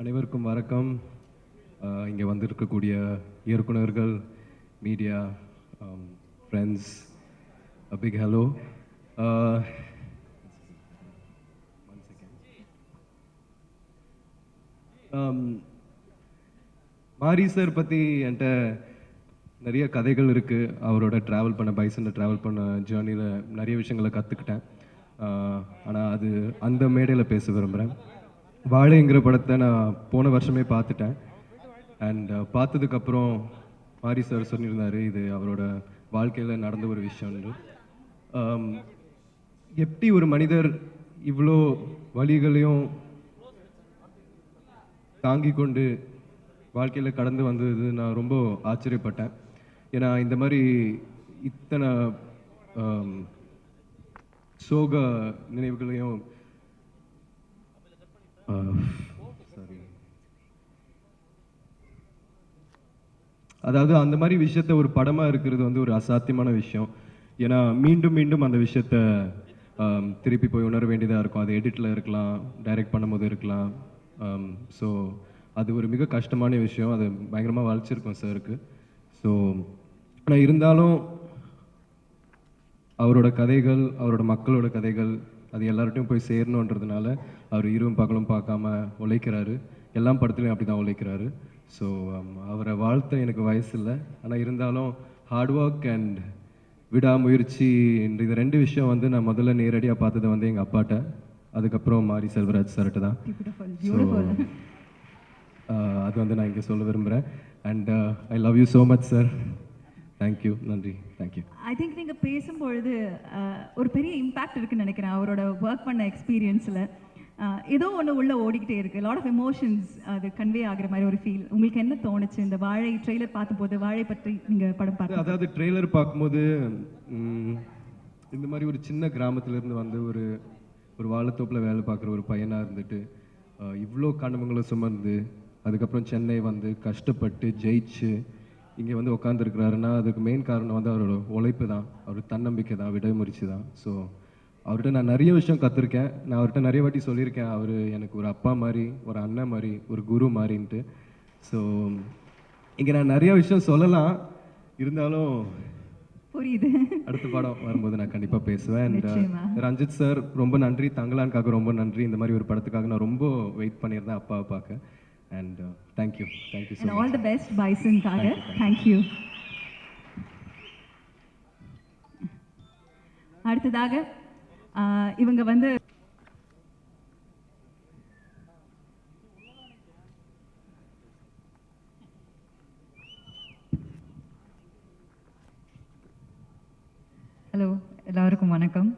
அனைவருக்கும் வணக்கம். இங்கே வந்திருக்கக்கூடிய இயக்குனர்கள், மீடியா, ஃப்ரெண்ட்ஸ், பிக் ஹலோ. மாரி சார் பற்றி என்கிட்ட நிறைய கதைகள் இருக்குது. அவரோட ட்ராவல் பண்ண பைசனில் ட்ராவல் பண்ண ஜேர்னியில் நிறைய விஷயங்களை கற்றுக்கிட்டேன். ஆனால் அது அந்த மேடையில் பேச விரும்புகிறேன். வாழைங்கிற படத்தை நான் போன வருஷமே பார்த்துட்டேன். அண்ட் பார்த்ததுக்கப்புறம் மாரி சார் சொல்லியிருந்தார், இது அவரோட வாழ்க்கையில் நடந்த ஒரு விஷயம்னு. எப்படி ஒரு மனிதர் இவ்வளோ வழிகளையும் தாங்கி கொண்டு வாழ்க்கையில் கடந்து வந்தது நான் ரொம்ப ஆச்சரியப்பட்டேன். ஏன்னா இந்த மாதிரி இத்தனை சோக நினைவுகளையும் சாரி அதாவது அந்த மாதிரி விஷயத்த ஒரு படமாக இருக்கிறது வந்து ஒரு அசாத்தியமான விஷயம். ஏன்னா மீண்டும் மீண்டும் அந்த விஷயத்த திருப்பி போய் உணர வேண்டியதாக இருக்கும். அது எடிட்டில் இருக்கலாம், டைரக்ட் பண்ணும்போது இருக்கலாம். ஸோ அது ஒரு மிக கஷ்டமான விஷயம். அது பயங்கரமாக வளைச்சிருக்கோம் சாருக்கு. ஸோ ஆனால் இருந்தாலும் அவரோட கதைகள், அவரோட மக்களோட கதைகள், அது எல்லார்ட்டையும் போய் சேரணுன்றதுனால அவர் இரவும் பகலும் பார்க்காம உழைக்கிறாரு. எல்லா படத்துலையும் அப்படி தான் உழைக்கிறாரு. ஸோ அவரை வாழ்த்த எனக்கு வயசு இல்லை. ஆனால் இருந்தாலும் ஹார்ட் ஒர்க் அண்ட் விடாமுயற்சி இந்த ரெண்டு விஷயம் வந்து நான் முதல்ல நேரடியாக பார்த்தது வந்து எங்கள் அப்பாட்ட, அதுக்கப்புறம் மாரி செல்வராஜ் சார்கிட்ட தான். ஸோ அது வந்து நான் இங்கே சொல்ல விரும்புகிறேன். And I love you so much sir. Thank you, நன்றி, தேங்க்யூ. ஐ திங்க் நீங்கள் பேசும்பொழுது ஒரு பெரிய இம்பேக்ட் இருக்குன்னு நினைக்கிறேன். அவரோட ஒர்க் பண்ண எக்ஸ்பீரியன்ஸில் ஏதோ ஒன்று உள்ளே ஓடிக்கிட்டே இருக்குது. லாட் ஆஃப் எமோஷன்ஸ் அது கன்வே ஆகிற மாதிரி ஒரு ஃபீல். உங்களுக்கு என்ன தோணுச்சு இந்த வாழை ட்ரெய்லர் பார்க்கும்போது? வாழை பற்றி நீங்கள் படம் பார்த்து, அதாவது ட்ரெய்லர் பார்க்கும்போது இந்த மாதிரி ஒரு சின்ன கிராமத்துலேருந்து வந்து ஒரு வாழைத்தோப்பில் வேலை பார்க்குற ஒரு பையனாக இருந்துட்டு இவ்வளோ கனவுங்களை சுமந்து அதுக்கப்புறம் சென்னை வந்து கஷ்டப்பட்டு ஜெயிச்சு இங்கே வந்து உட்காந்துருக்கிறாருன்னா அதுக்கு மெயின் காரணம் வந்து அவரோட உழைப்பு தான், அவர் தன்னம்பிக்கை தான், விடாமுயற்சி தான். ஸோ அவர்கிட்ட நான் நிறைய விஷயம் கற்றுருக்கேன். நான் அவர்கிட்ட நிறைய வாட்டி சொல்லியிருக்கேன், அவர் எனக்கு ஒரு அப்பா மாதிரி, ஒரு அண்ணன் மாதிரி, ஒரு குரு மாதிரின்ட்டு. ஸோ இங்கே நான் நிறைய விஷயம் சொல்லலாம், இருந்தாலும் புரியுது. அடுத்த படம் வரும்போது நான் கண்டிப்பாக பேசுவேன். அண்ட் ரஞ்சித் சார் ரொம்ப நன்றி, தங்கலானுக்காக ரொம்ப நன்றி. இந்த மாதிரி ஒரு படத்துக்காக நான் ரொம்ப வெயிட் பண்ணியிருந்தேன் அப்பாவை பார்க்க. And thank you, thank you so much. All the best பைசனுக்காக. தேங்க்யூ. அடுத்ததாக இவங்க வந்து ஹலோ, எல்லாருக்கும் வணக்கம்.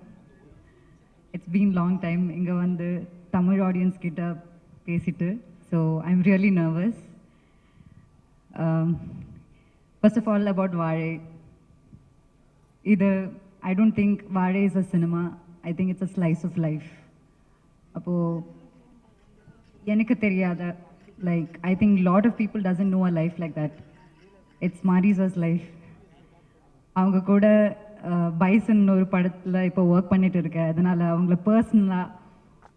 இட்ஸ் பீன் லாங் டைம் இங்கே வந்து தமிழ் ஆடியன்ஸ் கிட்ட பேசிட்டு. So I am really nervous. First of all about Vazhai. இது I don't think Vazhai is a cinema. I think it's a slice of life. அப்போது எனக்கு தெரியாத like I think lot of people doesn't know a life like that. It's மாரிஸாஸ் life. அவங்க கூட bison ஒரு படத்தில் இப்போ ஒர்க் பண்ணிட்டு இருக்கேன். அதனால் அவங்கள பர்சனலாக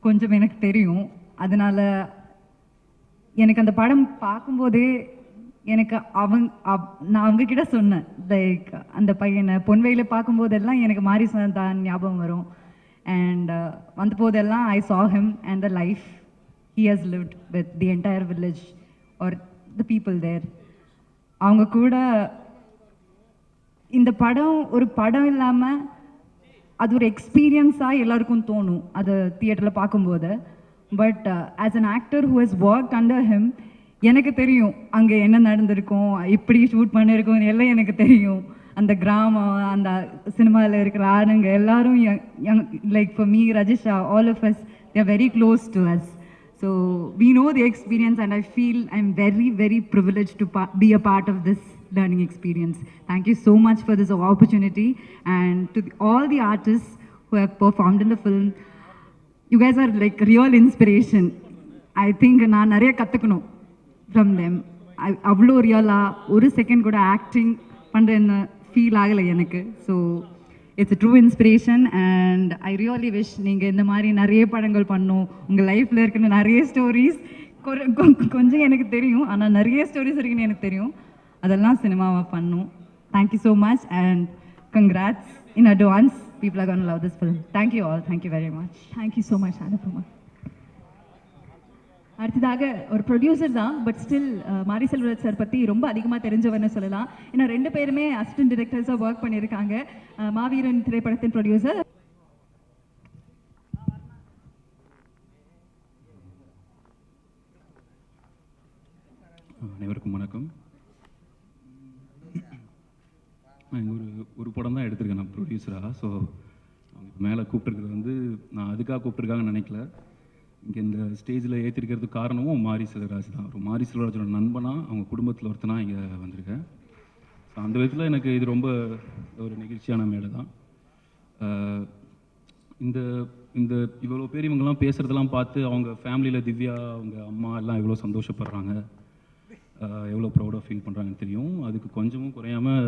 கொஞ்சம் எனக்கு தெரியும். அதனால் எனக்கு அந்த படம் பார்க்கும்போதே எனக்கு நான் அவங்கக்கிட்ட சொன்னேன், லைக் அந்த பையனை பொன்வையில் பார்க்கும்போதெல்லாம் எனக்கு மாரிசன் தான் ஞாபகம் வரும். அண்ட் வந்த போதெல்லாம் ஐ saw him and the life he has lived with the entire village or the people there. அவங்க கூட இந்த படம் ஒரு படம் இல்லாமல் அது ஒரு எக்ஸ்பீரியன்ஸாக எல்லாருக்கும் தோணும் அது தியேட்டரில் பார்க்கும்போது. But as an actor who has worked under him, எனக்கு தெரியும் அங்கே என்ன நடந்திருக்கும், இப்படி ஷூட் பண்ணியிருக்கோம் எல்லாம் எனக்கு தெரியும். அந்த கிராமம், அந்த சினிமாவில் இருக்கிற ஆளுங்க எல்லாரும் like for me, Rajisha, all of us, they are very close to us. So we know the experience and I feel I'm very, very privileged to be a part of this learning experience. Thank you so much for this opportunity, and to all the artists who have performed in the film. You guys are like real inspiration. I think நான் நிறைய கற்றுக்கணும் from them. அவ்வளோ ரியலாக ஒரு second கூட acting பண்ணுறேன்னு feel ஆகலை எனக்கு. So it's true inspiration and I really wish நீங்கள் இந்த மாதிரி நிறைய படங்கள் பண்ணணும். உங்கள் லைஃப்பில் இருக்கிற நிறைய ஸ்டோரிஸ் கொஞ்சம் எனக்கு தெரியும், ஆனால் நிறைய ஸ்டோரிஸ் இருக்குன்னு எனக்கு தெரியும். அதெல்லாம் சினிமாவாக பண்ணும். Thank you so much and congrats in advance. People are gonna love this film. Thank you all. Thank you very much. Thank you so much Anupama. அடுத்ததாக ஒரு ப்ரொடியூசர் தான், பட் ஸ்டில் மாரி செல்வராஜ் சார் பற்றி ரொம்ப அதிகமாக தெரிஞ்சவர்னு சொல்லலாம். ஏன்னா 2 பேருமே அசிஸ்டன்ட் டிரெக்டர்ஸாக ஒர்க் பண்ணியிருக்காங்க. மாவீரன் திரைப்படத்தின் ப்ரொடியூசர். அனைவருக்கும் வணக்கம். நான் ஒரு படம் தான் எடுத்திருக்கேன் நான் ப்ரொடியூசராக. ஸோ அவங்க மேலே கூப்பிட்டுருக்கிறது வந்து நான் அதுக்காக கூப்பிட்டுருக்காங்கன்னு நினைக்கல. இங்கே இந்த ஸ்டேஜில் ஏற்றிருக்கிறதுக்கு காரணமும் மாரி செல்வராஜ் தான். ஒரு மாரி செல்வராஜோட நண்பனாக அவங்க குடும்பத்தில் ஒருத்தனா இங்கே வந்திருக்கேன். ஸோ அந்த விதத்தில் எனக்கு இது ரொம்ப ஒரு நெகிழ்ச்சியான மேடை தான். இந்த இந்த இவ்வளோ பேர் இவங்கெல்லாம் பேசுகிறதெல்லாம் பார்த்து அவங்க ஃபேமிலியில் திவ்யா அவங்க அம்மா எல்லாம் எவ்வளோ சந்தோஷப்படுறாங்க, எவ்வளோ ப்ரௌடாக ஃபீல் பண்ணுறாங்கன்னு தெரியும். அதுக்கு கொஞ்சமும் குறையாமல்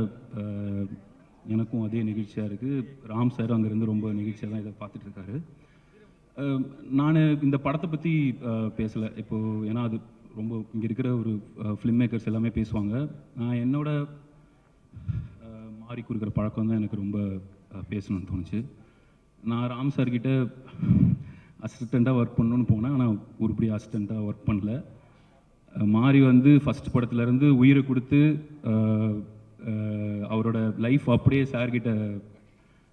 எனக்கும் அதே நிகழ்ச்சியாக இருக்குது. ராம் சார் அங்கேருந்து ரொம்ப நிகழ்ச்சியாக தான் இதை பார்த்துட்ருக்காரு. நான் இந்த படத்தை பற்றி பேசலை இப்போது, ஏன்னா அது ரொம்ப இங்கே இருக்கிற ஒரு ஃபிலிம் மேக்கர்ஸ் எல்லாமே பேசுவாங்க. நான் என்னோட மாறி கொடுக்குற பழக்கம் தான் எனக்கு ரொம்ப பேசணும்னு தோணுச்சு. நான் ராம் சார்கிட்ட அசிஸ்டண்ட்டாக ஒர்க் பண்ணணுன்னு போனேன், ஆனால் ஒருபடி அசிஸ்டண்ட்டாக ஒர்க் பண்ணல. மாறி வந்து ஃபஸ்ட் படத்துலேருந்து உயிரை கொடுத்து அவரோட லைஃப் அப்படியே சார்கிட்ட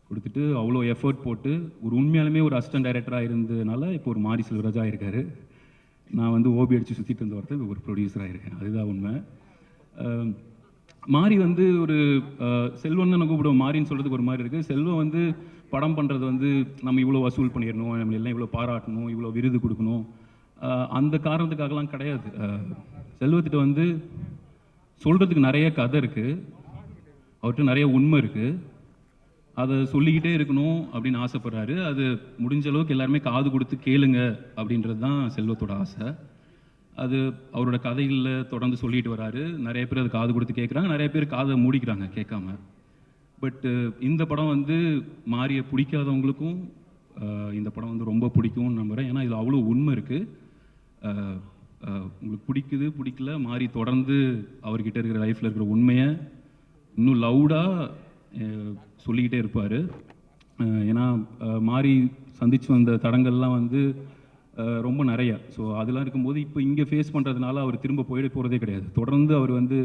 கொடுத்துட்டு அவ்வளோ எஃபர்ட் போட்டு ஒரு உண்மையாலுமே ஒரு அசிஸ்டன்ட் டைரக்டராக இருந்ததுனால இப்போ ஒரு மாரி செல்வராஜாக இருக்கார். நான் வந்து ஓபி அடித்து சுற்றிட்டு இருந்த ஒருத்தர் ஒரு ப்ரொடியூசராக இருக்கேன், அதுதான் உண்மை. மாரி வந்து ஒரு செல்வம் தான் கூப்பிடுவோம். மாரின்னு சொல்கிறதுக்கு ஒரு மாதிரி இருக்குது. செல்வம் வந்து படம் பண்ணுறது வந்து நம்ம இவ்வளோ வசூல் பண்ணிடணும், நம்ம எல்லாம் இவ்வளோ பாராட்டணும், இவ்வளோ விருது கொடுக்கணும், அந்த காரணத்துக்காகலாம் கிடையாது. செல்வத்திட்ட வந்து சொல்கிறதுக்கு நிறைய கதை இருக்குது, அவர்கிட்ட நிறைய உண்மை இருக்குது, அதை சொல்லிக்கிட்டே இருக்கணும் அப்படின்னு ஆசைப்படுறாரு. அது முடிஞ்ச அளவுக்கு எல்லாருமே காது கொடுத்து கேளுங்க அப்படின்றது தான் செல்வத்தோட ஆசை. அது அவரோட கதைகளில் தொடர்ந்து சொல்லிட்டு வராரு. நிறைய பேர் அது காது கொடுத்து கேட்குறாங்க, நிறைய பேர் காதை மூடிக்கிறாங்க கேட்காம. பட் இந்த படம் வந்து மாரியை பிடிக்காதவங்களுக்கும் இந்த படம் வந்து ரொம்ப பிடிக்கும்னு நம்புகிறேன். ஏன்னா இதில் அவ்வளோ உண்மை இருக்குது. உங்களுக்கு பிடிக்கல மாறி தொடர்ந்து அவர்கிட்ட இருக்கிற லைஃப்பில் இருக்கிற உண்மையை இன்னும் லவுடாக சொல்லிக்கிட்டே இருப்பார். ஏன்னா மாறி சந்திச்சு வந்த தடங்கள்லாம் வந்து ரொம்ப நிறையா. ஸோ அதெல்லாம் இருக்கும்போது இப்போ இங்கே ஃபேஸ் பண்ணுறதுனால அவர் திரும்ப போகிறதே கிடையாது. தொடர்ந்து அவர் வந்து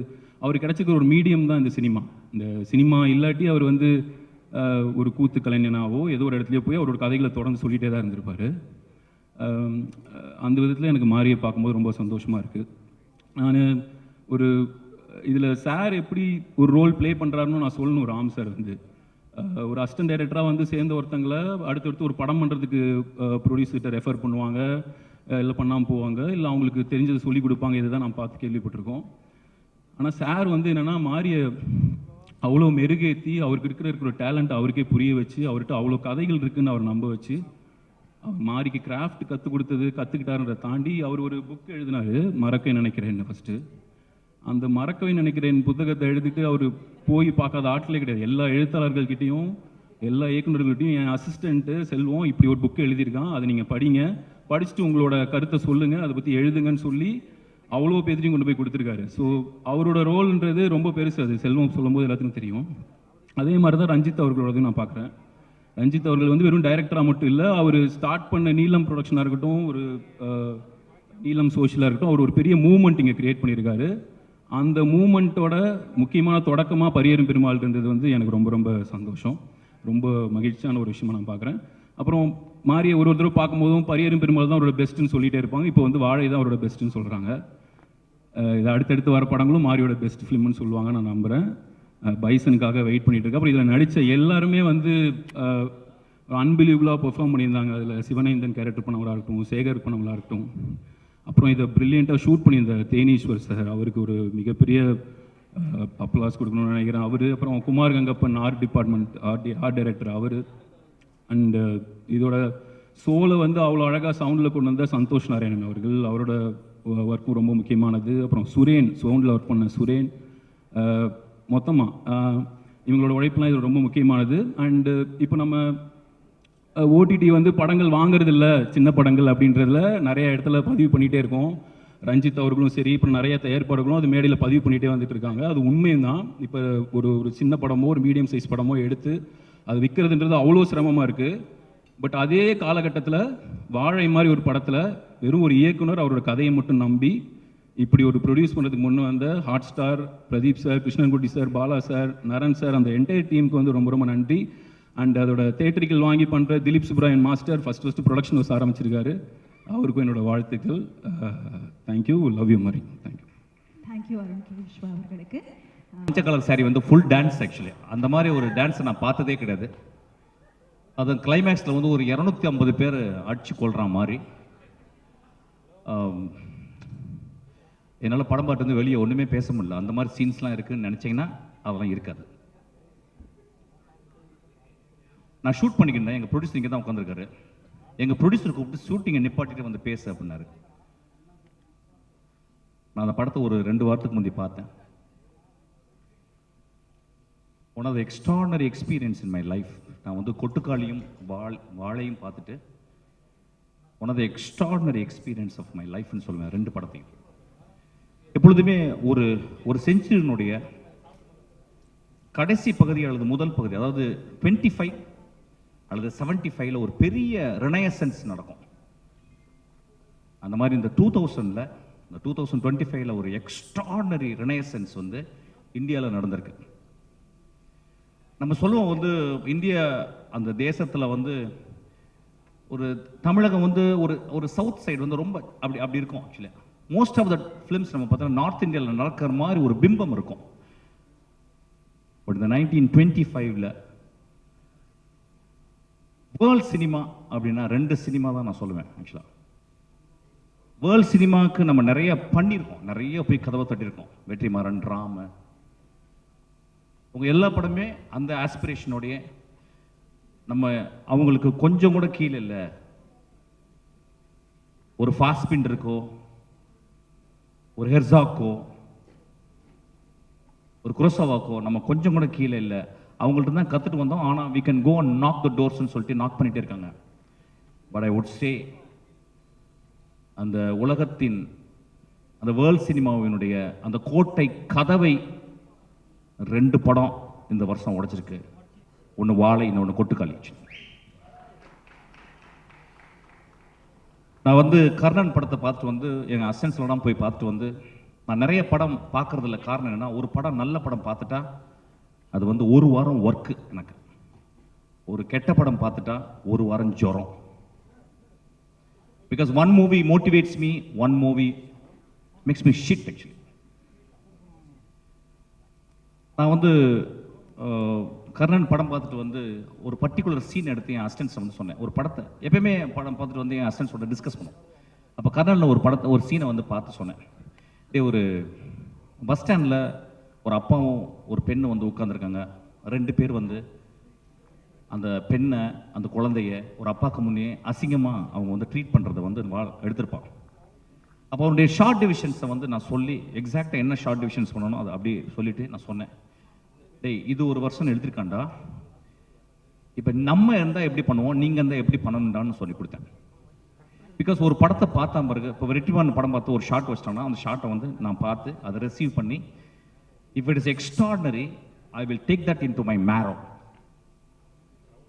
அவர் கிடச்சிக்கிற ஒரு மீடியம் தான் இந்த சினிமா. இந்த சினிமா இல்லாட்டி அவர் வந்து ஒரு கூத்து கலைஞனாவோ ஏதோ ஒரு இடத்துலையோ போய் அவரோட கதைகளை தொடர்ந்து சொல்லிகிட்டே தான் இருந்திருப்பார். அந்த விதத்தில் எனக்கு மாரியை பார்க்கும்போது ரொம்ப சந்தோஷமாக இருக்குது. நான் ஒரு இதில் சார் எப்படி ஒரு ரோல் ப்ளே பண்ணுறாருன்னு நான் சொல்லணும். ராம் சார் வந்து ஒரு அசிஸ்டன்ட் டைரக்டராக வந்து சேர்ந்த ஒருத்தங்களை அடுத்தடுத்து ஒரு படம் பண்ணுறதுக்கு ப்ரொடியூசர்கிட்ட ரெஃபர் பண்ணுவாங்க, இல்லை பண்ணாமல் போவாங்க, இல்லை அவங்களுக்கு தெரிஞ்சதை சொல்லி கொடுப்பாங்க. இதை தான் நான் பார்த்து கேள்விப்பட்டிருக்கோம். ஆனால் சார் வந்து என்னென்னா மாரியை அவ்வளோ மெருகேற்றி அவருக்கு இருக்கிற டேலண்ட் அவருக்கே புரிய வச்சு அவர்கிட்ட அவ்வளோ கதைகள் இருக்குதுன்னு அவர் நம்ப வச்சு மாரிக்கு கிராஃப்ட் கற்றுக்கிட்டாருன்றதை தாண்டி அவர் ஒரு புக் எழுதினார், மறக்க நினைக்கிறேன்னு. ஃபஸ்ட்டு அந்த மறக்கவே நினைக்கிறேன் புத்தகத்தை எழுதிட்டு அவர் போய் பார்க்காத ஆட்களே கிடையாது. எல்லா எழுத்தாளர்கள்கிட்டையும் எல்லா இயக்குநர்கள்கிட்டையும் என் அசிஸ்டண்ட்டு செல்வம் இப்படி ஒரு புக்கு எழுதியிருக்கான், அதை நீங்கள் படிங்க, படிச்சுட்டு உங்களோட கருத்தை சொல்லுங்கள், அதை பற்றி எழுதுங்கன்னு சொல்லி அவ்வளோ பேர்த்தையும் கொண்டு போய் கொடுத்துருக்காரு. ஸோ அவரோட ரோல்ன்றது ரொம்ப பெருசு. அது செல்வம் சொல்லும்போது எல்லாத்துக்கும் தெரியும். அதே மாதிரி தான் ரஞ்சித் அவர்களோடதையும் நான் பார்க்குறேன். ரஞ்சித் அவர்கள் வந்து வெறும் டைரக்டராக மட்டும் இல்லை, அவர் ஸ்டார்ட் பண்ண நீலம் ப்ரொடக்ஷனாக இருக்கட்டும், ஒரு நீலம் சோஷியலாக இருக்கட்டும், அவர் ஒரு பெரிய மூவ்மெண்ட் இங்கே க்ரியேட் பண்ணியிருக்காரு. அந்த மூமெண்ட்டோட முக்கியமான தொடக்கமாக பரியேறும் பெருமாள் இருந்தது வந்து எனக்கு ரொம்ப ரொம்ப சந்தோஷம், ரொம்ப மகிழ்ச்சியான ஒரு விஷயமா நான் பார்க்குறேன். அப்புறம் மாரியை ஒரு தடவை பார்க்கும்போதும் பரியேறும் பெருமாள் தான் அவரோட பெஸ்ட்டுன்னு சொல்லிகிட்டே இருப்பாங்க. இப்போ வந்து வாழை தான் அவரோட பெஸ்ட்டுன்னு சொல்கிறாங்க. இது அடுத்தடுத்து வர படங்களும் மாரியோட பெஸ்ட் ஃபிலிம்னு சொல்லுவாங்க நான் நம்புகிறேன். பைசனுக்காக வெயிட் பண்ணிட்டு இருக்கேன். அப்புறம் இதில் நடித்த எல்லாருமே வந்து அன்பிலீவபிளாக பெர்ஃபார்ம் பண்ணியிருந்தாங்க. அதில் சிவனேந்தன் கேரக்டர் பண்ணவங்களாக இருக்கட்டும், சேகர் பண்ணவங்களாக இருக்கட்டும், அப்புறம் இதை ப்ரில்லியண்ட்டாக ஷூட் பண்ணியிருந்த தேனீஸ்வர் சார், அவருக்கு ஒரு மிகப்பெரிய அப்ளாஸ் கொடுக்கணும்னு நினைக்கிறேன். அவர் அப்புறம் Kumar Gangappan art department art director அவர். அண்டு இதோட சோலை வந்து அவ்வளோ அழகாக சவுண்டில் கொண்டு வந்த சந்தோஷ் நாராயணன் அவர்கள், அவரோட ஒர்க்கும் ரொம்ப முக்கியமானது. அப்புறம் சுரேன், சவுண்டில் ஒர்க் பண்ண சுரேன், மொத்தமாக இவங்களோட உழைப்புலாம் இது ரொம்ப முக்கியமானது. அண்டு இப்போ நம்ம ஓடிடி வந்து படங்கள் வாங்குறது இல்லை, சின்ன படங்கள் அப்படின்றதுல நிறைய இடத்துல பதிவு பண்ணிகிட்டே இருக்கோம். ரஞ்சித் அவர்களும் சரி, இப்போ நிறைய தயாரிப்பாளர்களும் அது மேடையில் பதிவு பண்ணிகிட்டே வந்துட்டு இருக்காங்க. அது உண்மையும் தான். இப்போ ஒரு சின்ன படமோ ஒரு மீடியம் சைஸ் படமோ எடுத்து அது விற்கிறதுன்றது அவ்வளோ சிரமமாக இருக்குது. பட் அதே காலகட்டத்தில் வாழை மாதிரி ஒரு படத்தில் வெறும் ஒரு இயக்குனர் அவரோட கதையை மட்டும் நம்பி இப்படி ஒரு ப்ரொடியூஸ் பண்ணுறதுக்கு முன்னே வந்த Hotstar Pradeep sir, Krishnankutty sir, Bala sir, Naran sir, அந்த என்டையர் டீமுக்கு வந்து ரொம்ப ரொம்ப நன்றி. அண்ட் அதோட தேட்டரிக்கல் வாங்கி பண்ணுற Dileep Subbarayan master first production house ஆரம்பிச்சிருக்காரு. அவருக்கும் என்னோட வாழ்த்துக்கள். தேங்க்யூ, லவ் யூ மாதிரி. Thank you Arun K. விஸ்வா அவர்களுக்கு. பச்சை கலர் சாரி வந்து ஃபுல் டான்ஸ். ஆக்சுவலி அந்த மாதிரி ஒரு டான்ஸை நான் பார்த்ததே கிடையாது. அது கிளைமேக்ஸில் வந்து ஒரு 250 பேர் அடிச்சு கொள்கிற மாதிரி. என்னால் படம் பாட்டு வந்து வெளியே ஒன்றுமே பேச முடியல. அந்த மாதிரி சீன்ஸ்லாம் இருக்குதுன்னு நினச்சிங்கன்னா அதெல்லாம் இருக்காது. நான் ஷூட் பண்ணிக்கிட்டேன். எங்கள் ப்ரொடியூசர் இங்கே தான் உட்காந்துருக்காரு. எங்கள் ப்ரொடியூசர் கூப்பிட்டு ஷூட்டிங்கை நிப்பாட்டிட்டு வந்து பேசு அப்படின்னாரு. நான் அந்த படத்தை ஒரு 2 வாரத்துக்கு முந்தி பார்த்தேன். One of the extraordinary experience in my life. நான் வந்து கொட்டுக்காளியும் வாழையும் பார்த்துட்டு one of the extraordinary experience of my லைஃப்னு சொல்லுவேன் 2 படத்தையும். எப்பொழுதுமே ஒரு செஞ்சுரியினுடைய கடைசி பகுதி அல்லது முதல் பகுதி, அதாவது 25 அல்லது 75ல் ஒரு பெரிய ரினைசன்ஸ் நடக்கும். அந்த மாதிரி இந்த 2000ல், இந்த 2025ல் ஒரு எக்ஸ்ட்ரானரி ரினைசன்ஸ் வந்து இந்தியாவில் நடந்திருக்கு. நம்ம சொல்லுவோம் வந்து இந்தியா அந்த தேசத்தில் வந்து ஒரு தமிழகம் வந்து ஒரு சவுத் சைடு வந்து ரொம்ப அப்படி இருக்கும். Actually most of the films நம்ம பார்த்தோம்னா நார்த் இந்தியாவில் நடக்கிற மாதிரி ஒரு பிம்பம் இருக்கும். பட் இந்த 1925ல் வேர்ல்ட் சினிமா அப்படின்னா 2 சினிமா தான் நான் சொல்லுவேன். ஆக்சுவலாக வேர்ல்ட் சினிமாவுக்கு நம்ம நிறைய பண்ணியிருக்கோம், நிறைய போய் கதவை தட்டியிருக்கோம். வெற்றிமாறன், ராம, உங்கள் எல்லா படமே அந்த ஆஸ்பிரேஷனோடைய நம்ம அவங்களுக்கு கொஞ்சம் கூட கீழே இல்லை. ஒரு ஃபாஸ்பின் இருக்கோ, ஒரு ஹெர்சாக்கோ, ஒரு குரோசாவாக்கோ நம்ம கொஞ்சம் கூட கீழே இல்லை. அவங்கள்ட்ட தான் கற்றுட்டு வந்தோம். ஆனால் we can go and knock the doors சொல்லிட்டு நாக் பண்ணிகிட்டே இருக்காங்க. பட் ஐ வுட் சே அந்த உலகத்தின் அந்த வேர்ல்ட் சினிமாவினுடைய அந்த கோட்டை கதவை 2 படம் இந்த வருஷம் உடைச்சிருக்கு. ஒன்று வாழை, இன்னொன்று கொட்டுக்காளி. நான் வந்து கர்ணன் படத்தை பார்த்துட்டு வந்து எங்கள் அசிஸ்டன்ஸ்லாம் போய் பார்த்துட்டு வந்து, நான் நிறைய படம் பார்க்குறதில்ல. காரணம் என்னென்னா, ஒரு படம் நல்ல படம் பார்த்துட்டா அது வந்து 1 வாரம் ஒர்க்கு எனக்கு. ஒரு கெட்ட படம் பார்த்துட்டா 1 வாரம் ஜுரம். Because 1 movie motivates me, 1 movie makes me shit. Actually நான் வந்து கர்ணன் படம் பார்த்துட்டு வந்து ஒரு பர்டிகுலர் சீன் எடுத்து என் அசிஸ்டன்ஸ் வந்து சொன்னேன். ஒரு படத்தை எப்பயுமே படம் பார்த்துட்டு வந்து என் அசிஸ்டன்ஸோட டிஸ்கஸ் பண்ணுவோம். அப்போ கர்ணனில் ஒரு சீனை வந்து பார்த்து சொன்னேன். ஒரு பஸ் ஸ்டாண்டில் ஒரு அப்பாவும் ஒரு பெண்ணும் வந்து உட்காந்துருக்காங்க. 2 பேர் வந்து அந்த பெண்ணை, அந்த குழந்தைய ஒரு அப்பாவுக்கு முன்னே அசிங்கமாக அவங்க வந்து ட்ரீட் பண்ணுறதை வந்து எடுத்திருப்பான். அப்போ அவனுடைய ஷார்ட் டிவிஷன்ஸை வந்து நான் சொல்லி எக்ஸாக்டாக என்ன ஷார்ட் டிவிஷன்ஸ் பண்ணணும் அதை அப்படியே சொல்லிவிட்டு நான் சொன்னேன், டேய் இது 1 வருஷம் எடுத்திருக்காண்டா, இப்போ நம்ம இருந்தால் எப்படி பண்ணுவோம், நீங்கள் இருந்தால் எப்படி பண்ணணுண்டான்னு சொல்லி கொடுத்தேன். பிகாஸ் ஒரு படத்தை பார்த்தா பிறகு, இப்போ வெற்றிமாறன் படம் பார்த்து ஒரு ஷார்ட் வச்சிட்டோம்னா அந்த ஷார்ட்டை வந்து நான் பார்த்து அதை ரிசீவ் பண்ணி, if it is extraordinary I will take that in to my marrow.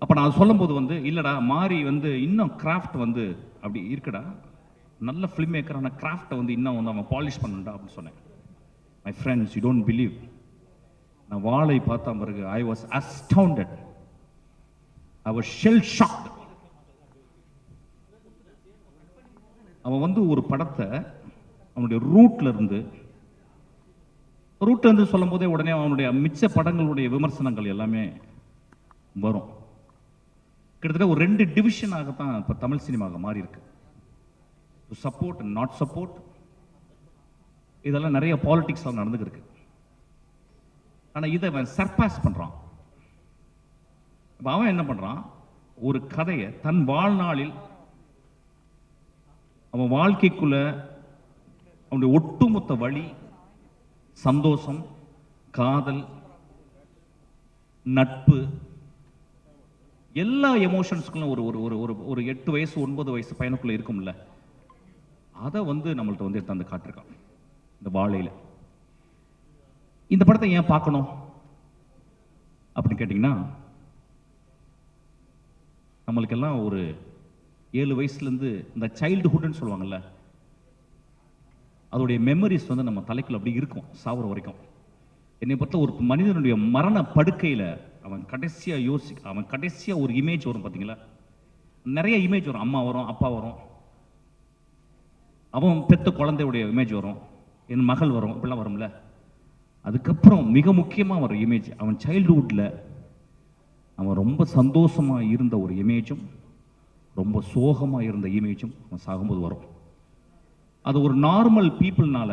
அப்போ நான் சொல்லும்போது வந்து இல்லைடா மாறி வந்து இன்னும் கிராஃப்ட் வந்து அப்படி இருக்குடா, நல்ல ஃபிலிம் மேக்கரான கிராஃப்டை வந்து இன்னும் வந்து அவன் பாலிஷ் பண்ணணுண்டா அப்படின்னு சொன்னேன். My friends, you don't believe, நான் வாழை பார்த்தா பிறகு I was astounded, I was shell shocked. அவன் வந்து ஒரு படத்தை அவனுடைய ரூட்ல இருந்து சொல்லும் போதே உடனே அவனுடைய மிச்ச படங்களுடைய விமர்சனங்கள் எல்லாமே வரும். கிட்டத்தட்ட ஒரு 2 டிவிஷனாகத்தான் இப்போ தமிழ் சினிமாவுக்கு மாறி இருக்கு. சப்போர்ட் அண்ட் நாட் சப்போர்ட், இதெல்லாம் நிறைய பாலிடிக்ஸ்லாம் நடந்துருக்கு. ஆனால் இதை அவன் சர்பாஸ் பண்ணுறான். இப்போ அவன் என்ன பண்ணுறான், ஒரு கதையை தன் வாழ்நாளில் அவன் வாழ்க்கைக்குள்ள அவனுடைய ஒட்டுமொத்த வழி, சந்தோஷம், காதல், நட்பு, எல்லா எமோஷன்ஸ்க்குள்ள ஒரு 8 வயசு 9 வயசு பையனுக்குள்ள இருக்கும்ல, அதை வந்து நம்மள்ட்ட வந்து எடுத்து காட்டிருக்கான் இந்த வாழையில. இந்த படத்தை ஏன் பார்க்கணும் அப்படின்னு கேட்டிங்கன்னா, நம்மளுக்கெல்லாம் ஒரு 7 வயசுலேருந்து இந்த சைல்டுஹுட்னு சொல்லுவாங்கல்ல, அதோடைய மெமரிஸ் வந்து நம்ம தலைக்குள்ள அப்படி இருக்கும் சாவர வரைக்கும். என்னை பொறுத்த ஒரு மனிதனுடைய மரண படுக்கையில் அவன் கடைசியாக ஒரு இமேஜ் வரும் பார்த்தீங்களா, நிறைய இமேஜ் வரும். அம்மா வரும், அப்பா வரும், அவன் பெத்த குழந்தையுடைய இமேஜ் வரும், என் மகள் வரும், இப்படிலாம் வரும்ல. அதுக்கப்புறம் மிக முக்கியமாக வர இமேஜ் அவன் சைல்டுஹுட்டில் அவன் ரொம்ப சந்தோஷமாக இருந்த ஒரு இமேஜும் ரொம்ப சோகமாக இருந்த இமேஜும் அவன் சாகும்போது வரும். அது ஒரு நார்மல் பீப்புள்னால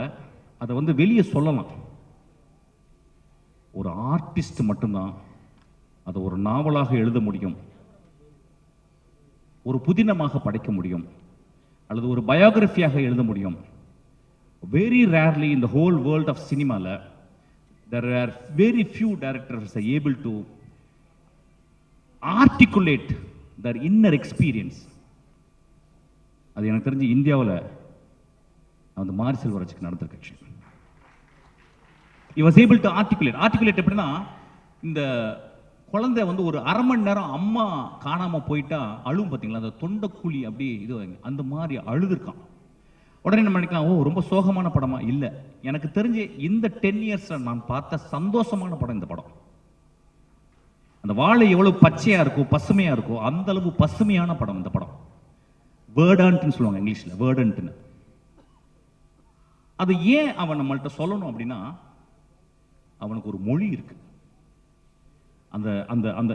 அதை வந்து வெளியே சொல்லலாம். ஒரு ஆர்டிஸ்ட் மட்டும்தான் அதை ஒரு நாவலாக எழுத முடியும், ஒரு புதினமாக படைக்க முடியும், அல்லது ஒரு பயோகிராஃபியாக எழுத முடியும். Very rarely in the whole world of cinema there are very few directors are able to articulate their inner experience. அது எனக்கு தெரிஞ்சு இந்தியாவில் அந்த மாரி செல்வராஜுக்கு நடந்திருக்கு. Actually he was able to articulate எப்படின்னா, இந்த குழந்தை வந்து ஒரு அரை மணி நேரம் அம்மா காணாம போயிட்டா அழுவும் பார்த்தீங்களா, அந்த தொண்டைக்குழி அப்படி இது அந்த மாதிரி அழுதுருக்கான். உடனே நம்ம நினைக்கலாம், ஓ ரொம்ப சோகமான படமா? இல்லை, எனக்கு தெரிஞ்சு இந்த 10 இயர்ஸ்ல நான் பார்த்த சந்தோஷமான படம் இந்த படம். அந்த வாழை எவ்வளவு பச்சையா இருக்கோ பசுமையா இருக்கோ அந்த அளவு பசுமையான படம் இந்த படம். வேர்டன்ட்னு சொல்லுவாங்க இங்கிலீஷ்ல, வேர்டன்ட்னு. அது ஏன் அவன் நம்மள்ட்ட சொல்லணும் அப்படின்னா, அவனுக்கு ஒரு மொழி இருக்கு. அந்த அந்த அந்த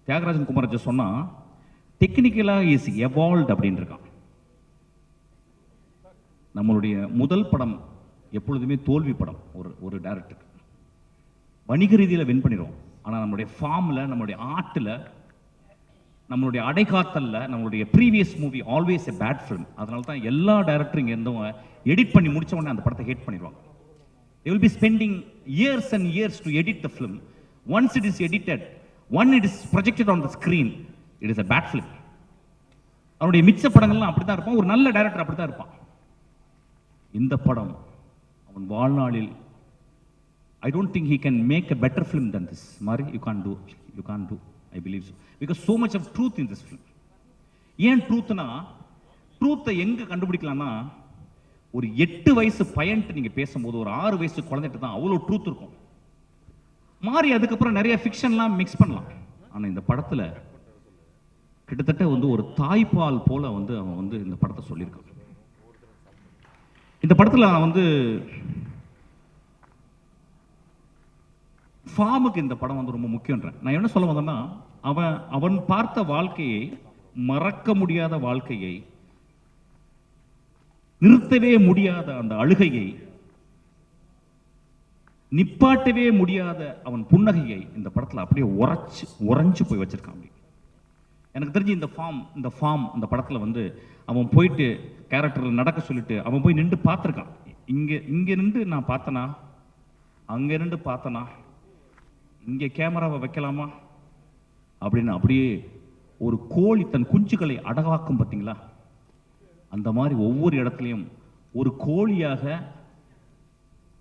தியாகராஜன் குமாரஜி சொன்னா டெக்னிக்கலா இஸ் எவால்வ்ட் அப்படின்னு இருக்கான். நம்மளுடைய முதல் படம் எப்பொழுதுமே தோல்வி படம். ஒரு டைரக்டருக்கு வணிக ரீதியில் வின் பண்ணிடுவோம், ஆனால் நம்மளுடைய ஃபார்மில், நம்மளுடைய ஆர்ட்டில், நம்மளுடைய அடைகாத்தல்ல நம்மளுடைய previous movie always a bad film. அதனால தான் எல்லா டைரக்டரும் இங்கே இருந்தவங்க எடிட் பண்ணி முடிச்ச உடனே அந்த படத்தை ஹேட் பண்ணிடுவாங்க. They will be spending years and years to edit the film. Once it is edited, when it is projected on the screen, it is a bad film. அவருடைய மிச்ச படங்கள்லாம் அப்படி தான் இருப்பான். ஒரு நல்ல டைரக்டர் அப்படி தான் இருப்பான். இந்த படம் அவன் வாழ்நாளில் I don't think he can make a better film than this. Mari, you can't do. I believe so. Because so much of truth in this film. ஏன் ட்ரூத்னா, ட்ரூத்தை எங்க கண்டுபிடிக்கலாம்னா, ஒரு 8 வயசு பையன்ட்டு நீங்க பேசும்போது ஒரு 6 வயசு குழந்தைகிட்ட தான் அவ்வளோ ட்ரூத் இருக்கும். மாறி அதுக்கப்புறம் நிறைய ஃபிக்ஷன்லாம் மிக்ஸ் பண்ணலாம். ஆனா இந்த படத்துல கிட்டத்தட்ட வந்து ஒரு தாய்ப்பால் போல வந்து அவன் வந்து இந்த படத்தை சொல்லியிருக்கான். இந்த படத்துல நான் வந்து ஃபார்முக்கு இந்த படம் வந்து ரொம்ப முக்கியன்றேன். நான் என்ன சொல்ல வந்தேன்னா, அவன் பார்த்த வாழ்க்கையை, மறக்க முடியாத வாழ்க்கையை, நிறுத்தவே முடியாத அந்த அழுகையை, நிப்பாட்டவே முடியாத அவன் புன்னகையை இந்த படத்துல அப்படியே உறைஞ்சு போய் வச்சிருக்கான். எனக்கு தெரிஞ்சு இந்த ஃபார்ம் அந்த படத்துல வந்து அவன் போயிட்டு கேரக்டர் நடக்க சொல்லிட்டு அவன் போய் நின்று பார்த்துருக்கான். இங்க நின்று நான் பார்த்தனா, அங்க நின்று பார்த்தனா, இங்க கேமராவை வைக்கலாமா அப்படின்னு அப்படியே ஒரு கோழி தன் குஞ்சுகளை அடகாக்கும் பார்த்தீங்களா, அந்த மாதிரி ஒவ்வொரு இடத்துலையும் ஒரு கோழியாக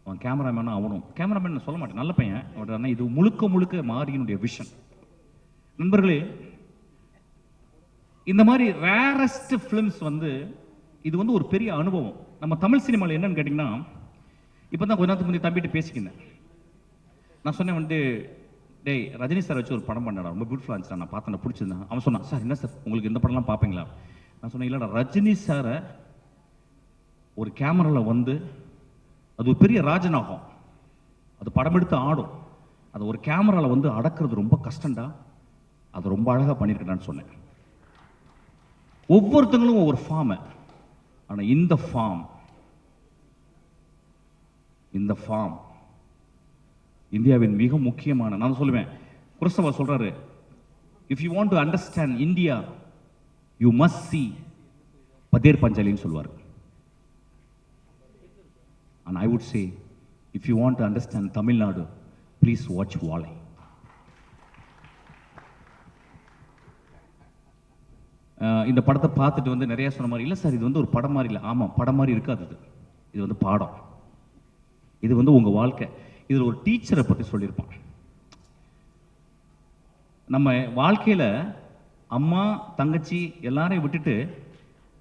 அவன் கேமராமேனா அவனும். கேமராமேன் சொல்ல மாட்டேன், நல்ல பையன். இது முழுக்க மாரியினுடைய விஷன். நண்பர்களே, இந்த மாதிரி ரேரஸ்ட் ஃபிலிம்ஸ் வந்து இது வந்து ஒரு பெரிய அனுபவம். நம்ம தமிழ் சினிமாவில் என்னன்னு கேட்டிங்கன்னா, இப்போ தான் கொஞ்ச நேரத்துக்கு முந்தைய தம்பிட்டு பேசிக்கினேன். நான் சொன்னேன் வந்து, டேய் ரஜினி சார் வச்சு ஒரு படம் பண்ணடா, ரொம்ப பியூட்டிஃபுல்லாக இருந்துச்சு, நான் பார்த்தேன், பிடிச்சிருந்தேன். அவன் சொன்னான், சார் என்ன சார் உங்களுக்கு இந்த படம்லாம் பார்ப்பீங்களா? நான் சொன்னேன், இல்லைடா, ரஜினி சாரை ஒரு கேமராவில் வந்து அது ஒரு பெரிய ராஜநாகம், அது படம் எடுத்து ஆடும், அது ஒரு கேமராவில் வந்து அடக்கிறது ரொம்ப கஷ்டம்டா, அது ரொம்ப அழகாக பண்ணியிருக்கேன்னு சொன்னேன். ஒவ்வொருத்தங்களும் ஒவ்வொரு ஃபார்மை, ஆனால் இந்த ஃபார்ம் இந்தியாவின் மிக முக்கியமான, நான் சொல்லுவேன், குருசவா சொல்றாரு, if you want to understand India you must see Pather பஞ்சாலின்னு சொல்வார். And I would say, if you want to understand Tamil Nadu, please watch Vazhai. இந்த படத்தை பார்த்துட்டு வந்து நிறைய சொன்ன மாதிரி இல்லை சார் இது வந்து ஒரு படம் மாதிரி இல்லை. ஆமாம், படம் மாதிரி இருக்காது. இது வந்து பாடம். இது வந்து உங்கள் வாழ்க்கை. இதில் ஒரு டீச்சரை பற்றி சொல்லியிருப்பான். நம்ம வாழ்க்கையில் அம்மா தங்கச்சி எல்லாரையும் விட்டுட்டு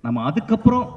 நம்ம அதுக்கப்புறம்